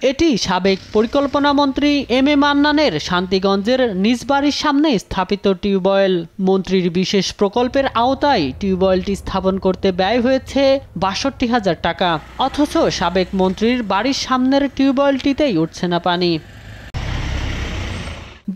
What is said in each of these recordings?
এটি সাবেক পরিকল্পনা মন্ত্রী এম এ মান্নানের শান্তিগঞ্জের নিজ বাড়ির সামনে স্থাপিত টিউবওয়েল। মন্ত্রীর বিশেষ প্রকল্পের আওতায় টিউবওয়েলটি স্থাপন করতে ব্যয় হয়েছে ৬২,০০০ টাকা, অথচ সাবেক মন্ত্রীর বাড়ির সামনের টিউবওয়েলটিতেই উঠছে না পানি।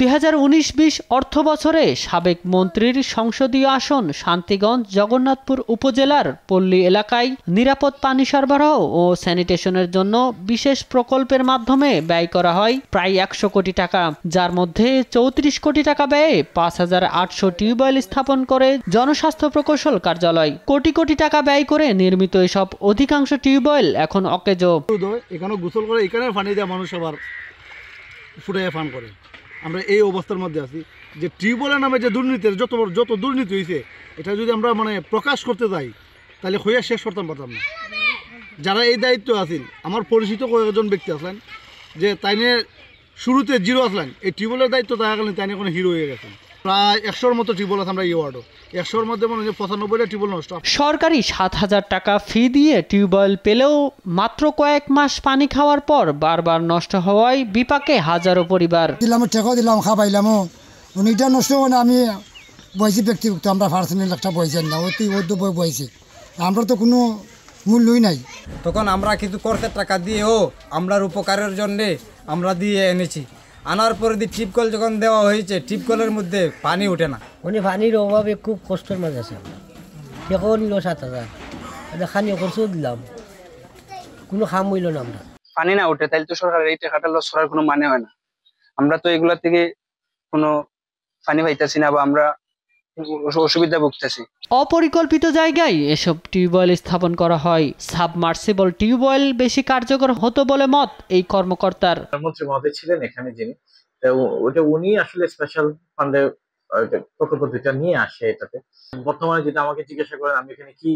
২০১৯-২০ অর্থ বছরে সাবেক মন্ত্রীর সংসদীয় আসন শান্তিগঞ্জ জগন্নাথপুর উপজেলার পল্লী এলাকায় নিরাপদ পানি সরবরাহ ও স্যানিটেশনের জন্য বিশেষ প্রকল্পের মাধ্যমে ব্যয় করা হয় প্রায় ১০০ কোটি টাকা, যার মধ্যে ৩৪ কোটি টাকা ব্যয়ে ৫,৮০০ টিউবওয়েল স্থাপন করে জনস্বাস্থ্য প্রকৌশল কার্যালয়। কোটি কোটি টাকা ব্যয় করে নির্মিত এসব অধিকাংশ টিউবওয়েল এখন অকেজো। এখানে গোসল করে, এখানে পানি দেওয়া মানুষ আবার ফুটাইয়া পান করে। আমরা এই অবস্থার মধ্যে আছি যে টিউবওয়েলের নামে যে দুর্নীতির যত দুর্নীতি হয়েছে, এটা যদি আমরা প্রকাশ করতে যাই তাহলে হইয়া শেষ করতে পারতাম না। যারা এই দায়িত্ব আছেন, আমার পরিচিত কয়েকজন ব্যক্তি আসলেন যে তাইনে শুরুতে জিরো আসলেন, এই টিউবওয়েলের দায়িত্ব থাকাকালীন তাইনে কোনো হিরো হয়ে গেছেন। প্রায় ১০০-র মতো টিউবওয়েল আছে আমরা এই ওয়ার্ডও, ১০০-র মধ্যে ৯৫টা টিউবওয়েল নষ্ট। সরকারি ৭,০০০ টাকা ফি দিয়ে টিউবওয়েল পেলেও মাত্র কয়েক মাস পানি খাওয়ার পর বারবার নষ্ট হওয়ায় বিপাকে হাজারো পরিবার। দিলাম টেকা দিলাম, খাবাইলামও, উনিটা নষ্ট মানে আমি বইছি ব্যক্তিগত, আমরা পার্সোনাল একটা বইছেন না, অতি অদ্য বই বইছি, আমরা তো কোনো মূল্যই নাই। তখন আমরা কিন্তু কর্তের টাকা দিয়েও আমরার উপকারের জন্যে আমরা দিয়ে এনেছি। আনার পরে টিপকল যখন দেওয়া হয়েছে, টিপকলের মধ্যে পানি ওঠে না। মানে পানির অভাবে খুব কষ্টের মাঝে আছে। এখন নিল ৭,০০০, খানি খরচও দিলাম, কোনো খাম হইল না। আমরা পানি না ওঠে তাহলে তো সরকারের এই টাকাটা লস করার কোনো মানে হয় না। আমরা তো এগুলা থেকে কোনো পানি পাইতেছি না বা আমরা অসুবিধা ভুগতেছি। অপরিকল্পিত জায়গায় এসব টিউবওয়েল স্থাপন করা হয়। সাবমার্সিবল টিউবওয়েল বেশি কার্যকর হতো বলে মত এই কর্মকর্তার। মন্ত্রী মহোদয় ছিলেন এখানে, যিনি ওটা উনি আসলে স্পেশাল ফান্ডে প্রকল্প দুইটা নিয়ে আসে। এটাতে বর্তমানে যেটা আমাকে জিজ্ঞাসা করেন আমি এখানে কি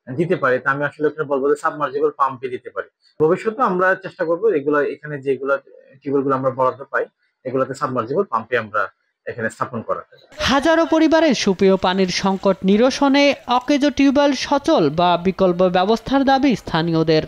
দিতে পারি, তা আমি আসলে ওখানে বলবো যে সাবমার্সিবল পাম্পে দিতে পারি। ভবিষ্যতে আমরা চেষ্টা করবো এগুলা, এখানে যেগুলা টিউবওয়েলগুলো আমরা বরাদ্দ পাই এগুলাতে সাবমার্সিবল পাম্পে আমরা এখানে স্থাপন করা। হাজারো পরিবারের সুপেয় পানির সংকট নিরসনে অকেজো টিউবওয়েল সচল বা বিকল্প ব্যবস্থার দাবি স্থানীয়দের।